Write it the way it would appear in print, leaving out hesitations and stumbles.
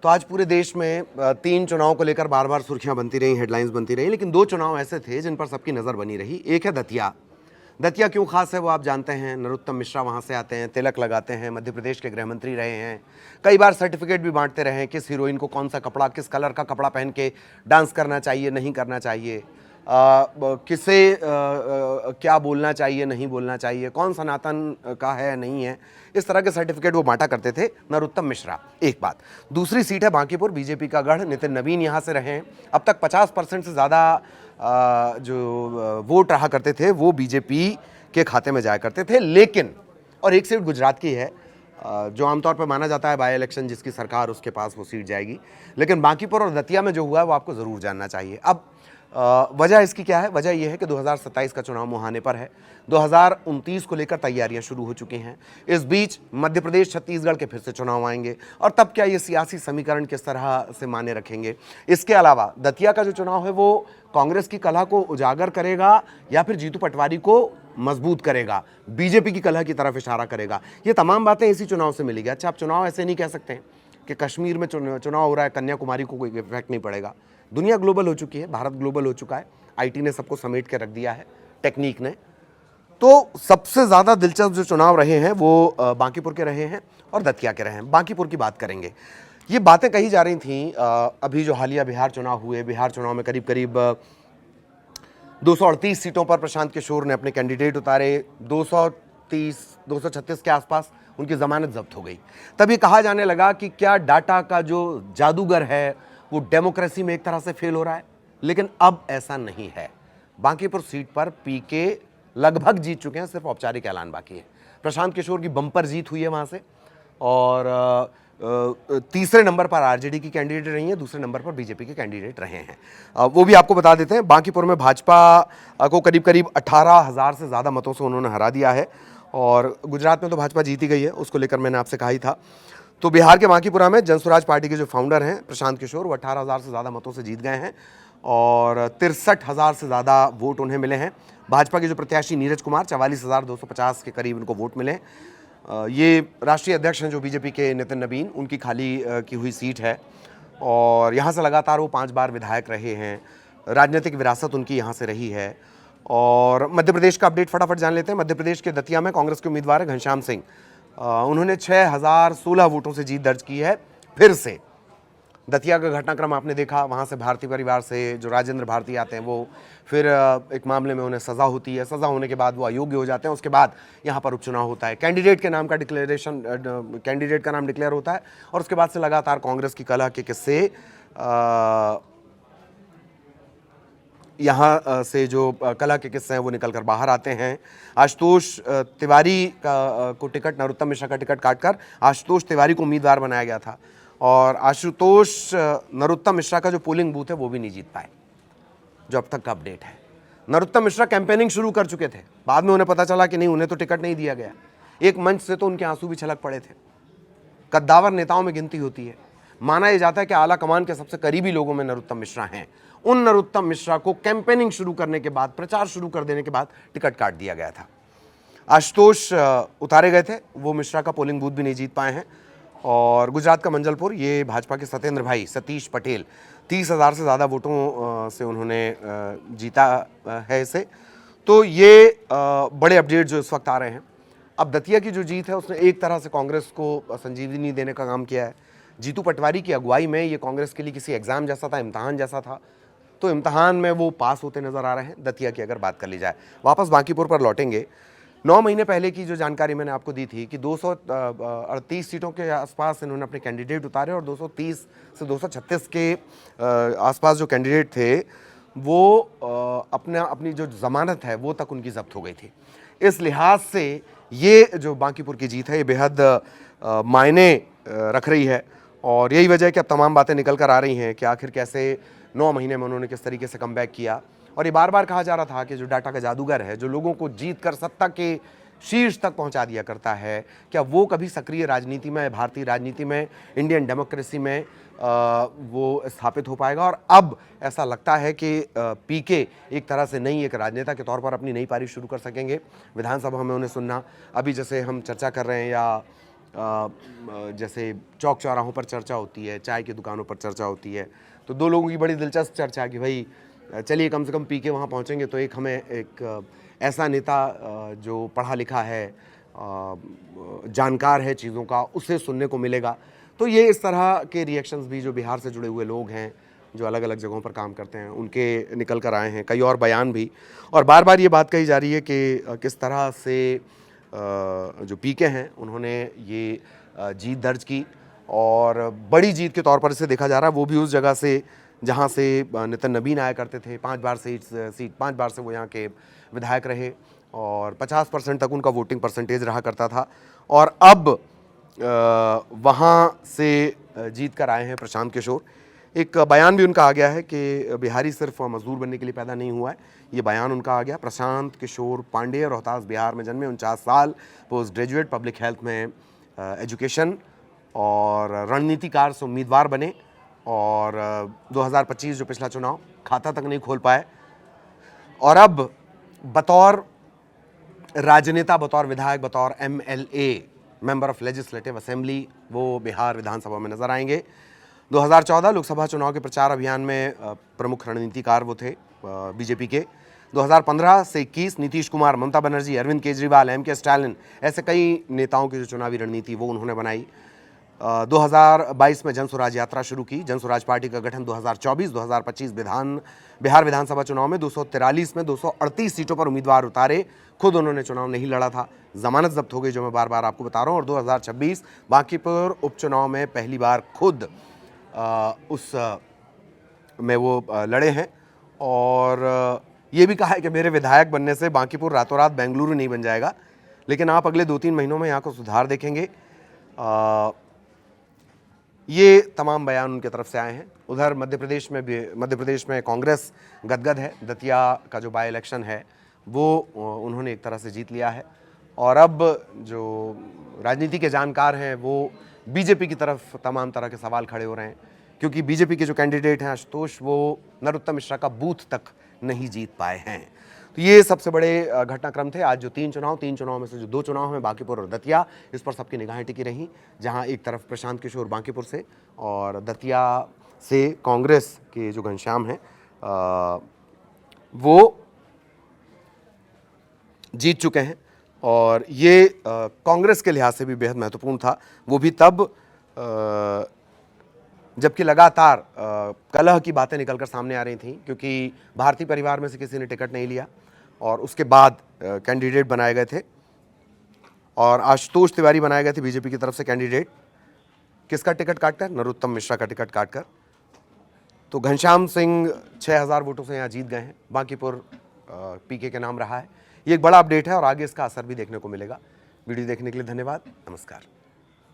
तो आज पूरे देश में 3 चुनाव को लेकर बार-बार सुर्खियां बनती रही, हेडलाइंस बनती रही, लेकिन 2 चुनाव ऐसे थे जिन पर सबकी नज़र बनी रही। एक है दतिया। दतिया क्यों खास है वो आप जानते हैं। नरोत्तम मिश्रा वहाँ से आते हैं, तिलक लगाते हैं, मध्य प्रदेश के गृह मंत्री रहे हैं, कई बार सर्टिफिकेट भी बांटते रहे हैं किस हीरोइन को कौन सा कपड़ा, किस कलर का कपड़ा पहन के डांस करना चाहिए, नहीं करना चाहिए, किसे क्या बोलना चाहिए, नहीं बोलना चाहिए, कौन सनातन का है नहीं है, इस तरह के सर्टिफिकेट वो बांटा करते थे नरोत्तम मिश्रा। एक बात। दूसरी सीट है बांकीपुर, बीजेपी का गढ़, नितिन नवीन यहाँ से रहे हैं। अब तक 50% से ज़्यादा जो वोट रहा करते थे वो बीजेपी के खाते में जाया करते थे। लेकिन और एक सीट गुजरात की है जो आमतौर पर माना जाता है बाई इलेक्शन जिसकी सरकार उसके पास वो सीट जाएगी, लेकिन बांकीपुर और दतिया में जो हुआ है वो आपको ज़रूर जानना चाहिए। अब वजह इसकी क्या है? वजह यह है कि 2027 का चुनाव मुहाने पर है। 2029 को लेकर तैयारियां शुरू हो चुकी हैं। इस बीच मध्य प्रदेश, छत्तीसगढ़ के फिर से चुनाव आएंगे और तब क्या ये सियासी समीकरण किस तरह से माने रखेंगे। इसके अलावा दतिया का जो चुनाव है वो कांग्रेस की कलह को उजागर करेगा या फिर जीतू पटवारी को मजबूत करेगा, बीजेपी की कलह की तरफ इशारा करेगा। ये तमाम बातें इसी चुनाव से मिलेगी। अच्छा, आप चुनाव ऐसे नहीं कह सकते हैं कि कश्मीर में चुनाव हो रहा है, कन्याकुमारी को कोई इफेक्ट नहीं पड़ेगा। दुनिया ग्लोबल हो चुकी है, भारत ग्लोबल हो चुका है, आईटी ने सबको समेट के रख दिया है, टेक्निक ने। तो सबसे ज़्यादा दिलचस्प जो चुनाव रहे हैं वो बांकीपुर के रहे हैं और दतिया के रहे हैं। बांकीपुर की बात करेंगे। ये बातें कही जा रही थी अभी जो हालिया बिहार चुनाव हुए, बिहार चुनाव में करीब करीब 238 सीटों पर प्रशांत किशोर ने अपने कैंडिडेट उतारे। 236 के आसपास उनकी जमानत जब्त हो गई। तभी कहा जाने लगा कि क्या डाटा का जो जादूगर है वो डेमोक्रेसी में एक तरह से फेल हो रहा है, लेकिन अब ऐसा नहीं है। बांकीपुर सीट पर पीके लगभग जीत चुके हैं, सिर्फ औपचारिक ऐलान बाकी है। प्रशांत किशोर की बम्पर जीत हुई है वहां से और तीसरे नंबर पर आरजेडी की कैंडिडेट रही है, दूसरे नंबर पर बीजेपी के कैंडिडेट रहे हैं। वो भी आपको बता देते हैं। बांकीपुर में भाजपा को करीब करीब 18,000 से ज़्यादा मतों से उन्होंने हरा दिया है और गुजरात में तो भाजपा जीती गई है, उसको लेकर मैंने आपसे कहा ही था। तो बिहार के बांकीपुरा में जनसुराज पार्टी के जो फाउंडर हैं प्रशांत किशोर, वो 18,000 से ज़्यादा मतों से जीत गए हैं और 63,000 से ज़्यादा वोट उन्हें मिले हैं। भाजपा के जो प्रत्याशी नीरज कुमार, 44,250 के करीब उनको वोट मिले। ये राष्ट्रीय अध्यक्ष हैं जो बीजेपी के नितिन नवीन, उनकी खाली की हुई सीट है और यहाँ से लगातार वो 5 बार विधायक रहे हैं। राजनीतिक विरासत उनकी यहाँ से रही है। और मध्य प्रदेश का अपडेट फटाफट जान लेते हैं। मध्य प्रदेश के दतिया में कांग्रेस के उम्मीदवार है घनश्याम सिंह। उन्होंने 6,016 वोटों से जीत दर्ज की है। फिर से दतिया का घटनाक्रम आपने देखा, वहाँ से भारतीय परिवार से जो राजेंद्र भारती आते हैं वो फिर एक मामले में उन्हें सज़ा होती है, सज़ा होने के बाद वो अयोग्य हो जाते हैं। उसके बाद यहाँ पर उपचुनाव होता है, कैंडिडेट के नाम का डिक्लेरेशन, कैंडिडेट का नाम डिक्लेयर होता है और उसके बाद से लगातार कांग्रेस की कलह के किस्से यहाँ से जो कला के किस्से हैं वो निकल कर बाहर आते हैं। आशुतोष तिवारी को टिकट, नरोत्तम मिश्रा का टिकट काटकर आशुतोष तिवारी को उम्मीदवार बनाया गया था और आशुतोष नरोत्तम मिश्रा का जो पोलिंग बूथ है वो भी नहीं जीत पाए, जो अब तक का अपडेट है। नरोत्तम मिश्रा कैंपेनिंग शुरू कर चुके थे, बाद में उन्हें पता चला कि नहीं, उन्हें तो टिकट नहीं दिया गया। एक मंच से तो उनके आंसू भी छलक पड़े थे। कद्दावर नेताओं में गिनती होती है। माना यह जाता है कि आला कमान के सबसे करीबी लोगों में नरोत्तम मिश्रा हैं। उन नरोत्तम मिश्रा को कैंपेनिंग शुरू करने के बाद, प्रचार शुरू कर देने के बाद टिकट काट दिया गया था। आशुतोष उतारे गए थे, वो मिश्रा का पोलिंग बूथ भी नहीं जीत पाए हैं। और गुजरात का मंजलपुर, ये भाजपा के सत्येंद्र भाई सतीश पटेल, 30,000 से ज़्यादा वोटों से उन्होंने जीता है इसे। तो ये बड़े अपडेट जो इस वक्त आ रहे हैं। अब दतिया की जो जीत है उसने एक तरह से कांग्रेस को संजीवनी देने का काम किया है। जीतू पटवारी की अगुवाई में ये कांग्रेस के लिए किसी एग्जाम जैसा था, इम्तहान जैसा था, तो इम्तहान में वो पास होते नजर आ रहे हैं। दतिया की अगर बात कर ली जाए, वापस बांकीपुर पर लौटेंगे। 9 महीने पहले की जो जानकारी मैंने आपको दी थी कि 238 सीटों के आसपास इन्होंने अपने कैंडिडेट उतारे और 230 से 236 के आसपास जो कैंडिडेट थे वो अपनी जो जमानत है वो तक उनकी जब्त हो गई थी। इस लिहाज से ये जो बांकीपुर की जीत है ये बेहद मायने रख रही है और यही वजह है कि अब तमाम बातें निकल कर आ रही हैं कि आखिर कैसे 9 महीने में उन्होंने किस तरीके से कमबैक किया। और ये बार बार कहा जा रहा था कि जो डाटा का जादूगर है, जो लोगों को जीत कर सत्ता के शीर्ष तक पहुंचा दिया करता है, क्या वो कभी सक्रिय राजनीति में, भारतीय राजनीति में, इंडियन डेमोक्रेसी में वो स्थापित हो पाएगा। और अब ऐसा लगता है कि पीके एक तरह से नई एक राजनेता के तौर पर अपनी नई पारी शुरू कर सकेंगे। विधानसभा में उन्हें सुनना, अभी जैसे हम चर्चा कर रहे हैं या जैसे चौक चौराहों पर चर्चा होती है, चाय की दुकानों पर चर्चा होती है, तो दो लोगों की बड़ी दिलचस्प चर्चा कि भाई चलिए कम से कम पी के वहाँ पहुँचेंगे तो एक हमें एक ऐसा नेता जो पढ़ा लिखा है, जानकार है चीज़ों का, उससे सुनने को मिलेगा। तो ये इस तरह के रिएक्शंस भी जो बिहार से जुड़े हुए लोग हैं, जो अलग अलग जगहों पर काम करते हैं, उनके निकल कर आए हैं। कई और बयान भी, और बार बार ये बात कही जा रही है कि किस तरह से जो पीके हैं उन्होंने ये जीत दर्ज की, और बड़ी जीत के तौर पर इसे देखा जा रहा है। वो भी उस जगह से जहाँ से नितिन नबीन आया करते थे। 5 बार से वो यहाँ के विधायक रहे और 50% तक उनका वोटिंग परसेंटेज रहा करता था। और अब वहाँ से जीत कर आए हैं प्रशांत किशोर। एक बयान भी उनका आ गया है कि बिहारी सिर्फ मजदूर बनने के लिए पैदा नहीं हुआ है। ये बयान उनका आ गया। प्रशांत किशोर पांडे रोहतास बिहार में जन्मे, 49 साल, पोस्ट ग्रेजुएट, पब्लिक हेल्थ में एजुकेशन, और रणनीतिकार से उम्मीदवार बने, और 2025 जो पिछला चुनाव, खाता तक नहीं खोल पाए, और अब बतौर राजनेता, बतौर विधायक, बतौर MLA, member of legislative assembly, वो बिहार विधानसभा में नजर आएंगे। 2014 लोकसभा चुनाव के प्रचार अभियान में प्रमुख रणनीतिकार वो थे बीजेपी के। 2015 से 21 नीतीश कुमार, ममता बनर्जी, अरविंद केजरीवाल, MK स्टालिन, ऐसे कई नेताओं की जो चुनावी रणनीति वो उन्होंने बनाई। 2022 में जनसुराज यात्रा शुरू की। जनसुराज पार्टी का गठन 2024-2025 बिहार विधानसभा चुनाव में 243 में 238 सीटों पर उम्मीदवार उतारे। खुद उन्होंने चुनाव नहीं लड़ा था, जमानत जब्त हो गई, जो मैं बार बार आपको बता रहा हूँ। और 2026 बांकीपुर उपचुनाव में पहली बार खुद उस में वो लड़े हैं, और ये भी कहा है कि मेरे विधायक बनने से बांकीपुर रातों रात बेंगलुरु नहीं बन जाएगा, लेकिन आप अगले 2-3 महीनों में यहाँ को सुधार देखेंगे। ये तमाम बयान उनके तरफ से आए हैं। उधर मध्य प्रदेश में कांग्रेस गदगद है। दतिया का जो बाई इलेक्शन है वो उन्होंने एक तरह से जीत लिया है, और अब जो राजनीति के जानकार हैं वो बीजेपी की तरफ तमाम तरह के सवाल खड़े हो रहे हैं, क्योंकि बीजेपी के जो कैंडिडेट हैं आशुतोष, वो नरोत्तम मिश्रा का बूथ तक नहीं जीत पाए हैं। तो ये सबसे बड़े घटनाक्रम थे आज जो 3 चुनाव में से जो 2 चुनाव हैं, बांकीपुर और दतिया, इस पर सबकी निगाहें टिकी रहीं। जहां एक तरफ प्रशांत किशोर बांकीपुर से और दतिया से कांग्रेस के जो घनश्याम हैं वो जीत चुके हैं, और ये कांग्रेस के लिहाज से भी बेहद महत्वपूर्ण था। वो भी तब जबकि लगातार कलह की बातें निकलकर सामने आ रही थीं, क्योंकि भारतीय परिवार में से किसी ने टिकट नहीं लिया, और उसके बाद कैंडिडेट बनाए गए थे, और आशुतोष तिवारी बनाए गए थे बीजेपी की तरफ से कैंडिडेट। किसका टिकट काटकर? नरोत्तम मिश्रा का टिकट काटकर। तो घनश्याम सिंह 6000 वोटों से यहाँ जीत गए हैं। बांकीपुर पीके के नाम रहा है। ये एक बड़ा अपडेट है, और आगे इसका असर भी देखने को मिलेगा। वीडियो देखने के लिए धन्यवाद। नमस्कार।